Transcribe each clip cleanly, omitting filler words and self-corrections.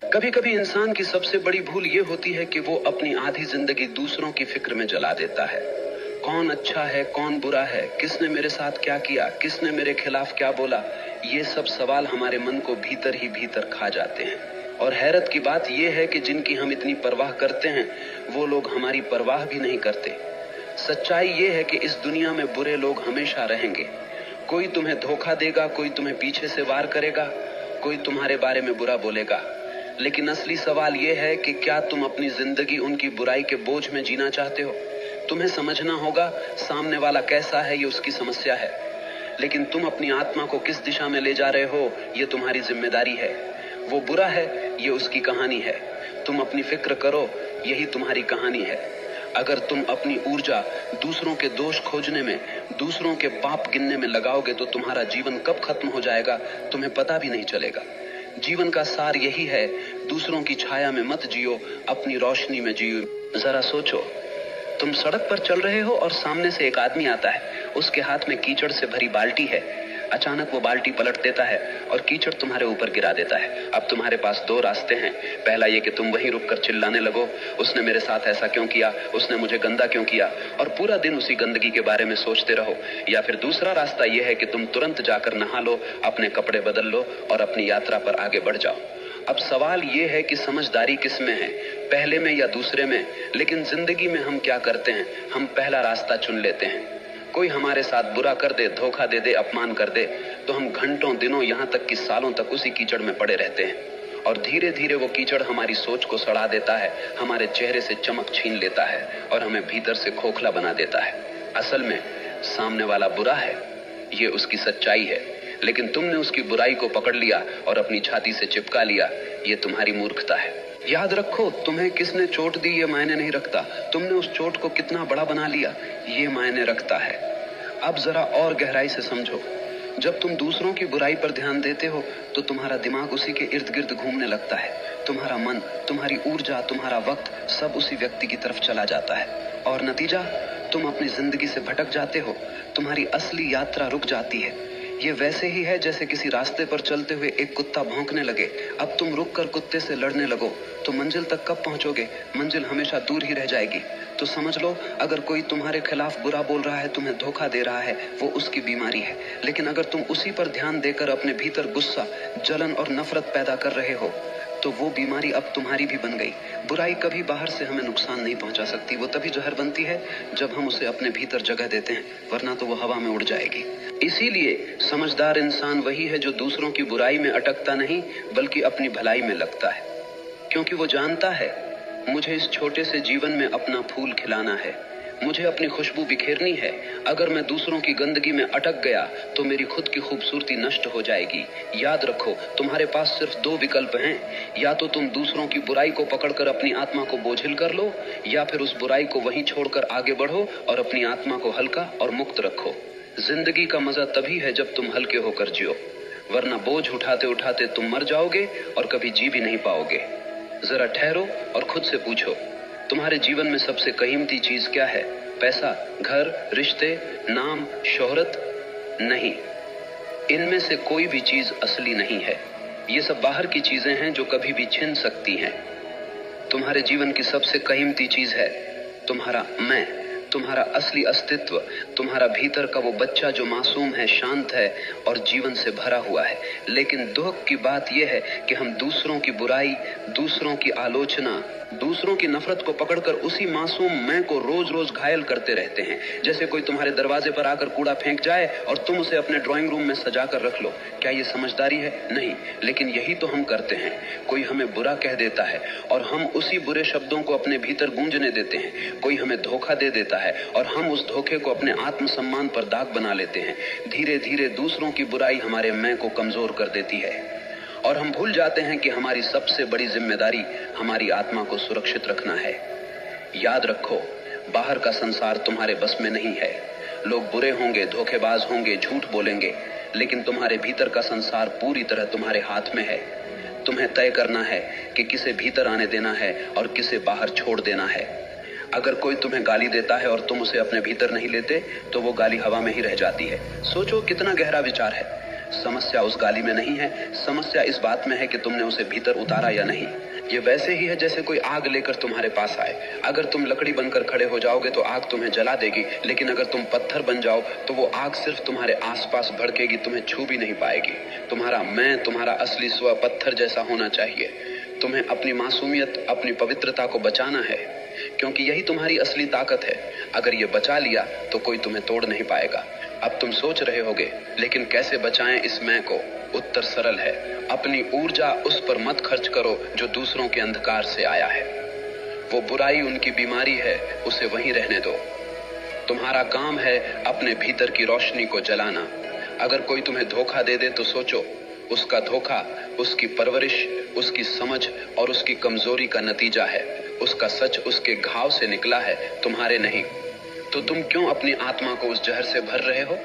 कभी कभी इंसान की सबसे बड़ी भूल ये होती है कि वो अपनी आधी जिंदगी दूसरों की फिक्र में जला देता है। कौन अच्छा है, कौन बुरा है, किसने मेरे साथ क्या किया, किसने मेरे खिलाफ क्या बोला, ये सब सवाल हमारे मन को भीतर ही भीतर खा जाते हैं। और हैरत की बात यह है कि जिनकी हम इतनी परवाह करते हैं वो लोग हमारी परवाह भी नहीं करते। सच्चाई ये है कि इस दुनिया में बुरे लोग हमेशा रहेंगे। कोई तुम्हें धोखा देगा, कोई तुम्हें पीछे से वार करेगा, कोई तुम्हारे बारे में बुरा बोलेगा। लेकिन असली सवाल यह है कि क्या तुम अपनी जिंदगी उनकी बुराई के बोझ में जीना चाहते हो? तुम्हें समझना होगा सामने वाला कैसा है, ये उसकी समस्या है, लेकिन तुम अपनी आत्मा को किस दिशा में ले जा रहे हो ये तुम्हारी जिम्मेदारी है। वो बुरा है, ये उसकी कहानी है। तुम अपनी फिक्र करो, यही तुम्हारी कहानी है। अगर तुम अपनी ऊर्जा दूसरों के दोष खोजने में, दूसरों के पाप गिनने में लगाओगे तो तुम्हारा जीवन कब खत्म हो जाएगा तुम्हें पता भी नहीं चलेगा। जीवन का सार यही है, दूसरों की छाया में मत जियो, अपनी रोशनी में जियो। जरा सोचो, तुम सड़क पर चल रहे हो और सामने से एक आदमी आता है, उसके हाथ में कीचड़ से भरी बाल्टी है। अचानक वो बाल्टी पलट देता है और कीचड़ तुम्हारे ऊपर गिरा देता है। अब तुम्हारे पास दो रास्ते हैं। पहला ये कि तुम वहीं रुककर चिल्लाने लगो, उसने मेरे साथ ऐसा क्यों किया, उसने मुझे गंदा क्यों किया, और पूरा दिन उसी गंदगी के बारे में सोचते रहो। या फिर दूसरा रास्ता यह है कि तुम तुरंत जाकर नहा लो, अपने कपड़े बदल लो और अपनी यात्रा पर आगे बढ़ जाओ। अब सवाल यह है कि समझदारी किस में है, पहले में या दूसरे में? लेकिन जिंदगी में हम क्या करते हैं, हम पहला रास्ता चुन लेते हैं। कोई हमारे साथ बुरा कर दे, धोखा दे दे, अपमान कर दे, तो हम घंटों, दिनों, यहाँ तक कि सालों तक उसी कीचड़ में पड़े रहते हैं। और धीरे धीरे वो कीचड़ हमारी सोच को सड़ा देता है, हमारे चेहरे से चमक छीन लेता है और हमें भीतर से खोखला बना देता है। असल में सामने वाला बुरा है, ये उसकी सच्चाई है, लेकिन तुमने उसकी बुराई को पकड़ लिया और अपनी छाती से चिपका लिया, ये तुम्हारी मूर्खता है। याद रखो, तुम्हें किसने चोट दी ये मायने नहीं रखता, तुमने उस चोट को कितना बड़ा बना लिया ये मायने रखता है। अब जरा और गहराई से समझो, जब तुम दूसरों की बुराई पर ध्यान देते हो तो तुम्हारा दिमाग उसी के इर्द गिर्द घूमने लगता है। तुम्हारा मन, तुम्हारी ऊर्जा, तुम्हारा वक्त सब उसी व्यक्ति की तरफ चला जाता है और नतीजा, तुम अपनी जिंदगी से भटक जाते हो। तुम्हारी असली यात्रा रुक जाती है। ये वैसे ही है जैसे किसी रास्ते पर चलते हुए एक कुत्ता भौंकने लगे। अब तुम रुककर कुत्ते से लड़ने लगो तो मंजिल तक कब पहुंचोगे? मंजिल हमेशा दूर ही रह जाएगी। तो समझ लो, अगर कोई तुम्हारे खिलाफ बुरा बोल रहा है, तुम्हें धोखा दे रहा है, वो उसकी बीमारी है। लेकिन अगर तुम उसी पर ध्यान देकर अपने भीतर गुस्सा, जलन और नफरत पैदा कर रहे हो तो वो बीमारी अब तुम्हारी भी बन गई। बुराई कभी बाहर से हमें नुकसान नहीं पहुंचा सकती, वो तभी जहर बनती है जब हम उसे अपने भीतर जगह देते हैं, वरना तो वो हवा में उड़ जाएगी। इसीलिए समझदार इंसान वही है जो दूसरों की बुराई में अटकता नहीं बल्कि अपनी भलाई में लगता है, क्योंकि वो जानता है मुझे इस छोटे से जीवन में अपना फूल खिलाना है, मुझे अपनी खुशबू बिखेरनी है। अगर मैं दूसरों की गंदगी में अटक गया तो मेरी खुद की खूबसूरती नष्ट हो जाएगी। याद रखो, तुम्हारे पास सिर्फ दो विकल्प हैं, या तो तुम दूसरों की बुराई को पकड़कर अपनी आत्मा को बोझिल कर लो, या फिर उस बुराई को वहीं छोड़कर आगे बढ़ो और अपनी आत्मा को हल्का और मुक्त रखो। जिंदगी का मजा तभी है जब तुम हल्के होकर जियो, वरना बोझ उठाते उठाते तुम मर जाओगे और कभी जी भी नहीं पाओगे। जरा ठहरो और खुद से पूछो, तुम्हारे जीवन में सबसे कीमती चीज क्या है? पैसा, घर, रिश्ते, नाम, शोहरत? नहीं, इनमें से कोई भी चीज असली नहीं है। ये सब बाहर की चीजें हैं जो कभी भी छिन सकती हैं। तुम्हारे जीवन की सबसे कीमती चीज है तुम्हारा मैं, तुम्हारा असली अस्तित्व, तुम्हारा भीतर का वो बच्चा जो मासूम है, शांत है और जीवन से भरा हुआ है। लेकिन दुख की बात यह है कि हम दूसरों की बुराई, दूसरों की आलोचना, दूसरों की नफरत को पकड़कर उसी मासूम मैं को रोज रोज घायल करते रहते हैं। जैसे कोई तुम्हारे दरवाजे पर आकर कूड़ा फेंक जाए और तुम उसे अपने ड्राइंग रूम में सजा कर रख लो। क्या ये समझदारी है? नहीं, लेकिन यही तो हम करते हैं। कोई हमें बुरा कह देता है और हम उसी बुरे शब्दों को अपने भीतर गूंजने देते हैं। कोई हमें धोखा दे देता है और हम उस धोखे को अपने आत्मसम्मान पर दाग बना लेते हैं। धीरे धीरे दूसरों की बुराई हमारे मैं को कमजोर कर देती है और हम भूल जाते हैं कि हमारी सबसे बड़ी जिम्मेदारी हमारी आत्मा को सुरक्षित रखना है। याद रखो, बाहर का संसार तुम्हारे बस में नहीं है। लोग बुरे होंगे, धोखेबाज होंगे, झूठ बोलेंगे, लेकिन तुम्हारे भीतर का संसार पूरी तरह तुम्हारे हाथ में है। तुम्हें तय करना है कि किसे भीतर आने देना है और किसे बाहर छोड़ देना है। अगर कोई तुम्हें गाली देता है और तुम उसे अपने भीतर नहीं लेते तो वो गाली हवा में ही रह जाती है। सोचो कितना गहरा विचार है। समस्या उस गाली में नहीं है, समस्या इस बात में है कि तुमने उसे भीतर उतारा या नहीं। ये वैसे ही है जैसे कोई आग लेकर तुम्हारे पास आए। अगर तुम लकड़ी बनकर खड़े हो जाओगे तो आग तुम्हें जला देगी, लेकिन अगर तुम पत्थर बन जाओ तो वो आग सिर्फ तुम्हारे आसपास भड़केगी, तुम्हें छू भी नहीं पाएगी। तुम्हारा मैं, तुम्हारा असली स्व पत्थर जैसा होना चाहिए। तुम्हें अपनी मासूमियत, अपनी पवित्रता को बचाना है, क्योंकि यही तुम्हारी असली ताकत है। अगर ये बचा लिया तो कोई तुम्हें तोड़ नहीं पाएगा। अब तुम सोच रहे होगे, लेकिन कैसे बचाएं इस मैं को? उत्तर सरल है, अपनी ऊर्जा उस पर मत खर्च करो जो दूसरों के अंधकार से आया है। वो बुराई उनकी बीमारी है, उसे वहीं रहने दो। तुम्हारा काम है अपने भीतर की रोशनी को जलाना। अगर कोई तुम्हें धोखा दे दे तो सोचो, उसका धोखा उसकी परवरिश, उसकी समझ और उसकी कमजोरी का नतीजा है। उसका सच उसके घाव से निकला है, तुम्हारे नहीं। तो तुम क्यों अपनी आत्मा को उस जहर से भर रहे हो?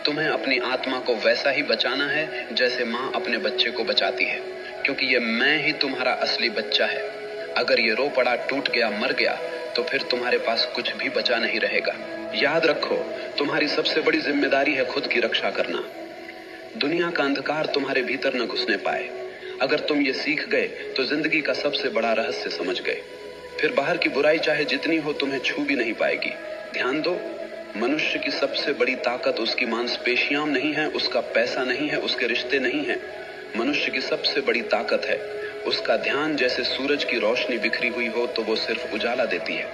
तुम्हें अपनी आत्मा को वैसा ही बचाना है जैसे माँ अपने बच्चे को बचाती है, क्योंकि ये मैं ही तुम्हारा असली बच्चा है। अगर ये रो पड़ा, टूट गया, मर गया तो फिर तुम्हारे पास कुछ भी बचा नहीं रहेगा। याद रखो, तुम्हारी सबसे बड़ी जिम्मेदारी है खुद की रक्षा करना। दुनिया का अंधकार तुम्हारे भीतर न घुसने पाए। अगर तुम ये सीख गए तो जिंदगी का सबसे बड़ा रहस्य समझ गए। फिर बाहर की बुराई चाहे जितनी हो तुम्हें छू भी नहीं पाएगी। ध्यान दो, मनुष्य की सबसे बड़ी ताकत उसकी मांसपेशियां नहीं है, उसका पैसा नहीं है, उसके रिश्ते नहीं है। मनुष्य की सबसे बड़ी ताकत है उसका ध्यान। जैसे सूरज की रोशनी बिखरी हुई हो तो वो सिर्फ उजाला देती है,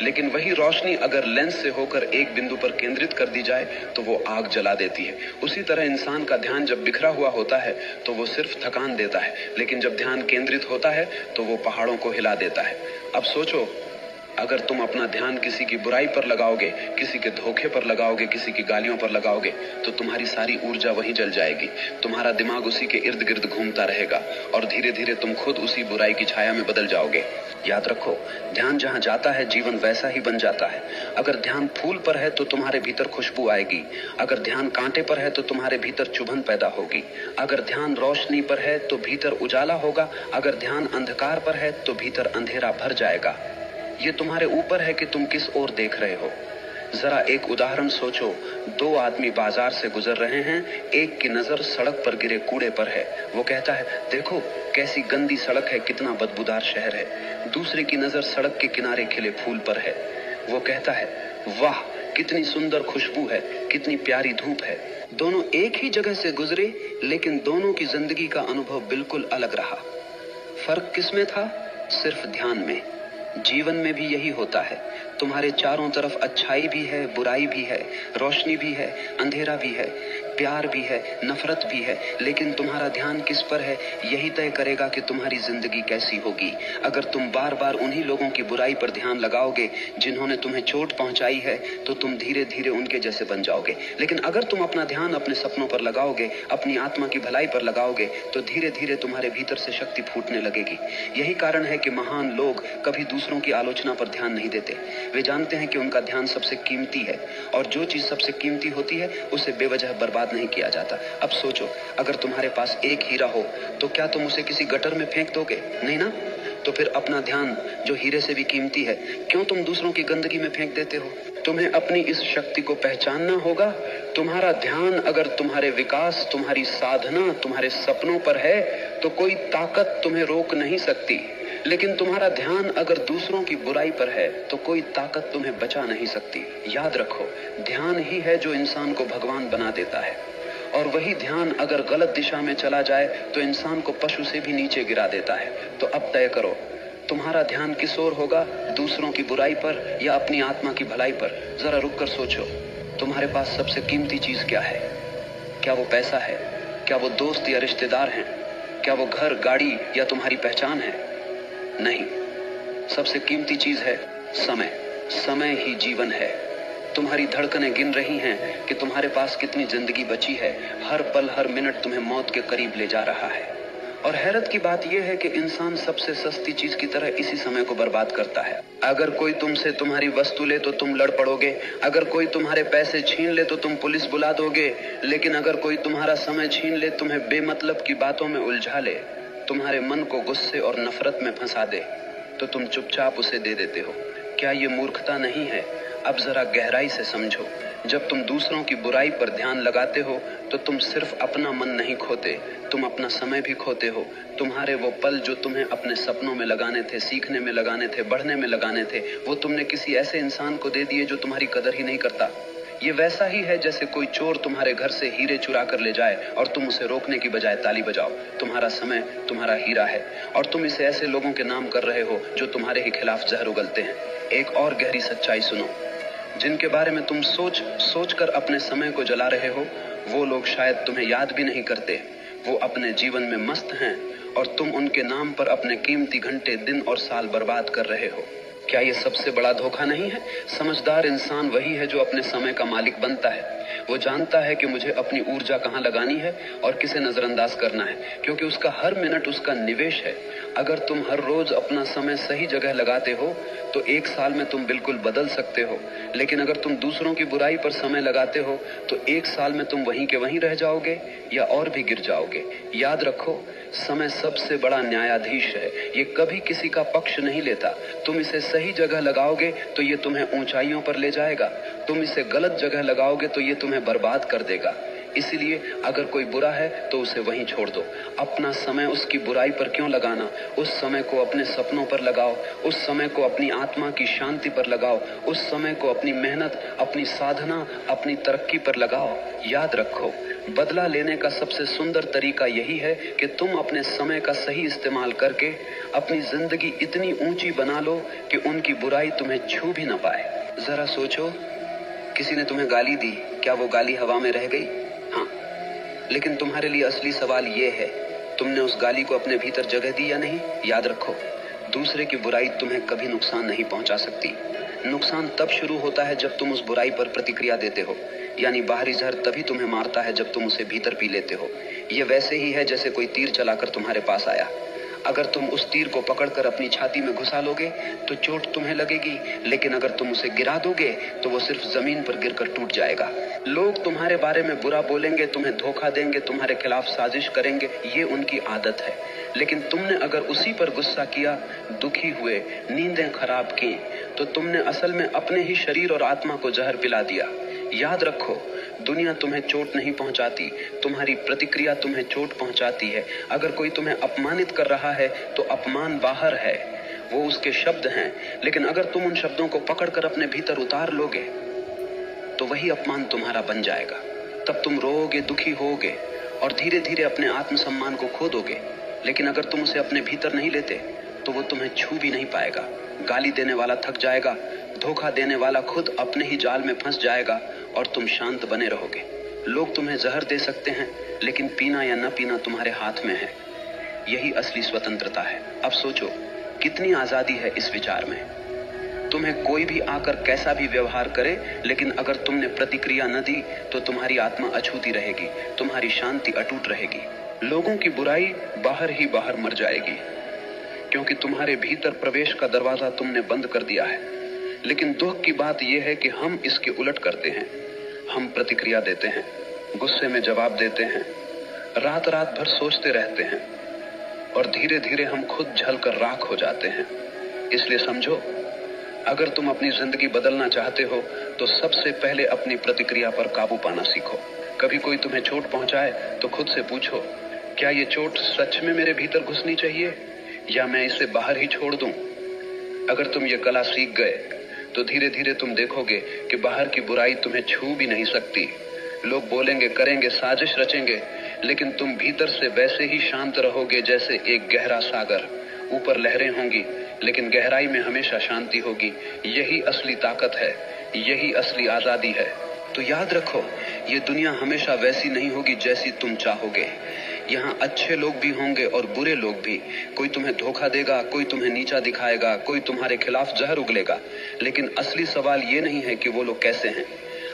लेकिन वही रोशनी अगर लेंस से होकर एक बिंदु पर केंद्रित कर दी जाए तो वो आग जला देती है। उसी तरह इंसान का ध्यान जब बिखरा हुआ होता है तो वो सिर्फ थकान देता है, लेकिन जब ध्यान केंद्रित होता है तो वो पहाड़ों को हिला देता है। अब सोचो, अगर तुम अपना ध्यान किसी की बुराई पर लगाओगे, किसी के धोखे पर लगाओगे, किसी की गालियों पर लगाओगे, तो तुम्हारी सारी ऊर्जा वहीं जल जाएगी। तुम्हारा दिमाग उसी के इर्द गिर्द घूमता रहेगा और धीरे धीरे तुम खुद उसी बुराई की छाया में बदल जाओगे। याद रखो, ध्यान जहां जाता है जीवन वैसा ही बन जाता है। अगर ध्यान फूल पर है तो तुम्हारे भीतर खुशबू आएगी। अगर ध्यान कांटे पर है तो तुम्हारे भीतर चुभन पैदा होगी। अगर ध्यान रोशनी पर है तो भीतर उजाला होगा। अगर ध्यान अंधकार पर है तो भीतर अंधेरा भर जाएगा। ये तुम्हारे ऊपर है कि तुम किस ओर देख रहे हो। जरा एक उदाहरण सोचो, दो आदमी बाजार से गुजर रहे हैं। एक की नजर सड़क पर गिरे कूड़े पर है। वो कहता है, देखो कैसी गंदी सड़क है, कितना बदबूदार शहर है। दूसरे की नजर सड़क के किनारे खिले फूल पर है। वो कहता है, वाह कितनी सुंदर खुशबू है, कितनी प्यारी धूप है। दोनों एक ही जगह से गुजरे, लेकिन दोनों की जिंदगी का अनुभव बिल्कुल अलग रहा। फर्क किसमें था? सिर्फ ध्यान में। जीवन में भी यही होता है। तुम्हारे चारों तरफ अच्छाई भी है, बुराई भी है, रोशनी भी है, अंधेरा भी है, प्यार भी है, नफरत भी है, लेकिन तुम्हारा ध्यान किस पर है यही तय करेगा कि तुम्हारी जिंदगी कैसी होगी। अगर तुम बार बार उन्हीं लोगों की बुराई पर ध्यान लगाओगे जिन्होंने तुम्हें चोट पहुंचाई है, तो तुम धीरे धीरे उनके जैसे बन जाओगे। लेकिन अगर तुम अपना ध्यान अपने सपनों पर लगाओगे, अपनी आत्मा की भलाई पर लगाओगे, तो धीरे धीरे तुम्हारे भीतर से शक्ति फूटने लगेगी। यही कारण है कि महान लोग कभी दूसरों की आलोचना पर ध्यान नहीं देते। वे जानते हैं कि उनका ध्यान सबसे कीमती है, और जो चीज सबसे कीमती होती है उसे बेवजह बर्बाद नहीं किया जाता। अब सोचो, अगर तुम्हारे पास एक हीरा हो तो क्या तुम उसे किसी गटर में फेंक दोगे? नहीं ना। तो फिर अपना ध्यान, जो हीरे से भी कीमती है, क्यों तुम दूसरों की गंदगी में फेंक देते हो? तुम्हें अपनी इस शक्ति को पहचानना होगा। तुम्हारा ध्यान अगर तुम्हारे विकास, तुम्हारी साधना, तुम्हारे सपनों पर है तो कोई ताकत तुम्हें रोक नहीं सकती। लेकिन तुम्हारा ध्यान अगर दूसरों की बुराई पर है तो कोई ताकत तुम्हें बचा नहीं सकती। याद रखो, ध्यान ही है जो इंसान को भगवान बना देता है, और वही ध्यान अगर गलत दिशा में चला जाए तो इंसान को पशु से भी नीचे गिरा देता है। तो अब तय करो, तुम्हारा ध्यान किस ओर होगा? दूसरों की बुराई पर या अपनी आत्मा की भलाई पर? जरा रुक कर सोचो, तुम्हारे पास सबसे कीमती चीज क्या है? क्या वो पैसा है? क्या वो दोस्त या रिश्तेदार हैं? क्या वो घर, गाड़ी या तुम्हारी पहचान है? नहीं, सबसे कीमती चीज है समय। समय ही जीवन है। तुम्हारी धड़कनें गिन रही हैं कि तुम्हारे पास कितनी जिंदगी बची है। हर पल, हर मिनट तुम्हें मौत के करीब ले जा रहा है। और हैरत की बात यह है कि इंसान सबसे सस्ती चीज की तरह इसी समय को बर्बाद करता है। अगर कोई तुमसे तुम्हारी वस्तु ले तो तुम लड़ पड़ोगे। अगर कोई तुम्हारे पैसे छीन ले तो तुम पुलिस बुला दोगे। लेकिन अगर कोई तुम्हारा समय छीन ले, तुम्हें बेमतलब की बातों में उलझा ले, तुम्हारे मन को गुस्से और नफरत में फंसा दे, तो तुम चुपचाप उसे दे देते हो। क्या ये मूर्खता नहीं है? अब जरा गहराई से समझो। जब तुम दूसरों की बुराई पर ध्यान लगाते हो तो तुम सिर्फ अपना मन नहीं खोते, तुम अपना समय भी खोते हो। तुम्हारे वो पल जो तुम्हें अपने सपनों में लगाने थे, सीखने में लगाने थे, बढ़ने में लगाने थे, वो तुमने किसी ऐसे इंसान को दे दिए जो तुम्हारी कदर ही नहीं करता। ये वैसा ही है जैसे कोई चोर तुम्हारे घर से हीरे चुरा कर ले जाए और तुम उसे रोकने की बजाय ताली बजाओ। तुम्हारा समय तुम्हारा हीरा है और तुम इसे ऐसे लोगों के नाम कर रहे हो जो तुम्हारे ही खिलाफ जहर उगलते हैं। एक और गहरी सच्चाई सुनो, जिनके बारे में तुम सोच कर अपने समय को जला रहे हो, वो लोग शायद तुम्हें याद भी नहीं करते। वो अपने जीवन में मस्त हैं और तुम उनके नाम पर अपने कीमती घंटे, दिन और साल बर्बाद कर रहे हो। क्या ये सबसे बड़ा धोखा नहीं है? समझदार इंसान वही है जो अपने समय का मालिक बनता है। वो जानता है कि मुझे अपनी ऊर्जा कहाँ लगानी है और किसे नजरअंदाज करना है, क्योंकि उसका हर मिनट उसका निवेश है। अगर तुम हर रोज अपना समय सही जगह लगाते हो तो 1 साल में तुम बिल्कुल बदल सकते हो, लेकिन अगर तुम दूसरों की बुराई पर समय लगाते हो तो 1 साल में तुम वहीं के वहीं रह जाओगे या और भी गिर जाओगे। याद रखो, समय सबसे बड़ा न्यायाधीश है। ये कभी किसी का पक्ष नहीं लेता। तुम इसे सही जगह लगाओगे तो ये तुम्हें ऊंचाइयों पर ले जाएगा, तुम इसे गलत जगह लगाओगे तो ये तुम्हें बर्बाद कर देगा। इसीलिए अगर कोई बुरा है तो उसे वहीं छोड़ दो। अपना समय उसकी बुराई पर क्यों लगाना? उस समय को अपने सपनों पर लगाओ, उस समय को अपनी आत्मा की शांति पर लगाओ, उस समय को अपनी मेहनत, अपनी साधना, अपनी तरक्की पर लगाओ। याद रखो, बदला लेने का सबसे सुंदर तरीका यही है कि तुम अपने समय का सही इस्तेमाल करके अपनी जिंदगी इतनी ऊंची बना लो कि उनकी बुराई तुम्हें छू भी न पाए। जरा सोचो, किसी ने तुम्हें गाली दी, क्या वो गाली हवा में रह गई? हाँ, लेकिन तुम्हारे लिए असली सवाल ये है, तुमने उस गाली को अपने भीतर जगह दी या नहीं? याद रखो, दूसरे की बुराई तुम्हें कभी नुकसान नहीं पहुंचा सकती। नुकसान तब शुरू होता है जब तुम उस बुराई पर प्रतिक्रिया देते हो, यानी बाहरी जहर तभी तुम्हें मारता है जब तुम उसे भीतर पी लेते हो। ये वैसे ही है जैसे कोई तीर चलाकर तुम्हारे पास आया। अगर तुम उस तीर को पकड़कर अपनी छाती में घुसा लोगे तो चोट तुम्हें लगेगी, लेकिन अगर तुम उसे गिरा दोगे तो वो सिर्फ जमीन पर गिरकर टूट जाएगा। लोग तुम्हारे बारे में बुरा बोलेंगे, तुम्हें धोखा देंगे, तुम्हारे खिलाफ साजिश करेंगे, ये उनकी आदत है। लेकिन तुमने अगर उसी पर गुस्सा किया, दुखी हुए, नींदें खराब की, तो तुमने असल में अपने ही शरीर और आत्मा को जहर पिला दिया। याद रखो, दुनिया तुम्हें चोट नहीं पहुंचाती, तुम्हारी प्रतिक्रिया तुम्हें चोट पहुंचाती है। अगर कोई तुम्हें अपमानित कर रहा है तो अपमान बाहर है, वो उसके शब्द हैं, लेकिन अगर तुम उन शब्दों को पकड़कर अपने भीतर उतार लोगे तो वही अपमान तुम्हारा बन जाएगा। तब तुम रोओगे, दुखी होगे और धीरे धीरे अपने आत्मसम्मान को खो दोगे। लेकिन अगर तुम उसे अपने भीतर नहीं लेते तो वो तुम्हें छू भी नहीं पाएगा। गाली देने वाला थक जाएगा, धोखा देने वाला खुद अपने ही जाल में फंस जाएगा और तुम शांत बने रहोगे। लोग तुम्हें जहर दे सकते हैं, लेकिन पीना या न पीना तुम्हारे हाथ में है। यही असली स्वतंत्रता है। अब सोचो, कितनी आजादी है इस विचार में। तुम्हें कोई भी आकर कैसा भी व्यवहार करे, लेकिन अगर तुमने प्रतिक्रिया न दी तो तुम्हारी आत्मा अछूती रहेगी, तुम्हारी शांति अटूट रहेगी। लोगों की बुराई बाहर ही बाहर मर जाएगी, क्योंकि तुम्हारे भीतर प्रवेश का दरवाजा तुमने बंद कर दिया है। लेकिन दुख की बात यह है कि हम इसके उलट करते हैं। हम प्रतिक्रिया देते हैं, गुस्से में जवाब देते हैं, रात रात भर सोचते रहते हैं और धीरे धीरे हम खुद जलकर राख हो जाते हैं। इसलिए समझो, अगर तुम अपनी जिंदगी बदलना चाहते हो तो सबसे पहले अपनी प्रतिक्रिया पर काबू पाना सीखो। कभी कोई तुम्हें चोट पहुंचाए तो खुद से पूछो, क्या ये चोट सच में मेरे भीतर घुसनी चाहिए या मैं इसे बाहर ही छोड़ दूं? अगर तुम ये कला सीख गए तो धीरे धीरे तुम देखोगे कि बाहर की बुराई तुम्हें छू भी नहीं सकती। लोग बोलेंगे, करेंगे, साजिश रचेंगे, लेकिन तुम भीतर से वैसे ही शांत रहोगे जैसे एक गहरा सागर। ऊपर लहरें होंगी लेकिन गहराई में हमेशा शांति होगी। यही असली ताकत है, यही असली आजादी है। तो याद रखो, ये दुनिया हमेशा वैसी नहीं होगी जैसी तुम चाहोगे। यहाँ अच्छे लोग भी होंगे और बुरे लोग भी। कोई तुम्हें धोखा देगा, कोई तुम्हें नीचा दिखाएगा, कोई तुम्हारे खिलाफ जहर उगलेगा। लेकिन असली सवाल ये नहीं है कि वो लोग कैसे हैं।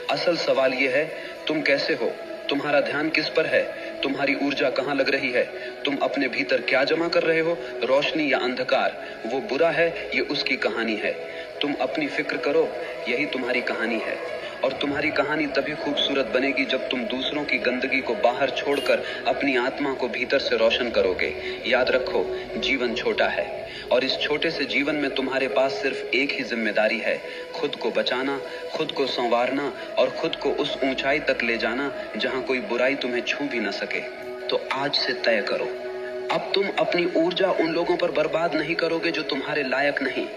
असल सवाल ये है, तुम कैसे हो? तुम्हारा ध्यान किस पर है? तुम्हारी ऊर्जा कहाँ लग रही है? तुम अपने भीतर क्या जमा कर रहे हो, रोशनी या अंधकार? वो बुरा है, ये उसकी कहानी है। तुम अपनी फिक्र करो, यही तुम्हारी कहानी है। और तुम्हारी कहानी तभी खूबसूरत बनेगी जब तुम दूसरों की गंदगी को बाहर छोड़कर अपनी आत्मा को भीतर से रोशन करोगे। याद रखो, जीवन छोटा है और इस छोटे से जीवन में तुम्हारे पास सिर्फ एक ही जिम्मेदारी है, खुद को बचाना, खुद को संवारना और खुद को उस ऊंचाई तक ले जाना जहां कोई बुराई तुम्हें छू भी न सके। तो आज से तय करो, अब तुम अपनी ऊर्जा उन लोगों पर बर्बाद नहीं करोगे जो तुम्हारे लायक नहीं।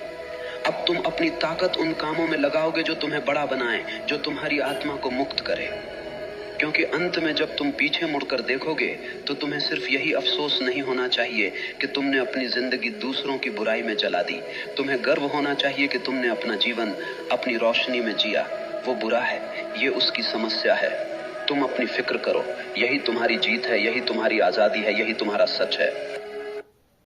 अब तुम अपनी ताकत उन कामों में लगाओगे जो तुम्हें बड़ा बनाए, जो तुम्हारी आत्मा को मुक्त करे। क्योंकि अंत में जब तुम पीछे मुड़कर देखोगे तो तुम्हें सिर्फ यही अफसोस नहीं होना चाहिए कि तुमने अपनी जिंदगी दूसरों की बुराई में जला दी। तुम्हें गर्व होना चाहिए कि तुमने अपना जीवन अपनी रोशनी में जिया। वो बुरा है, ये उसकी समस्या है। तुम अपनी फिक्र करो, यही तुम्हारी जीत है, यही तुम्हारी आजादी है, यही तुम्हारा सच है।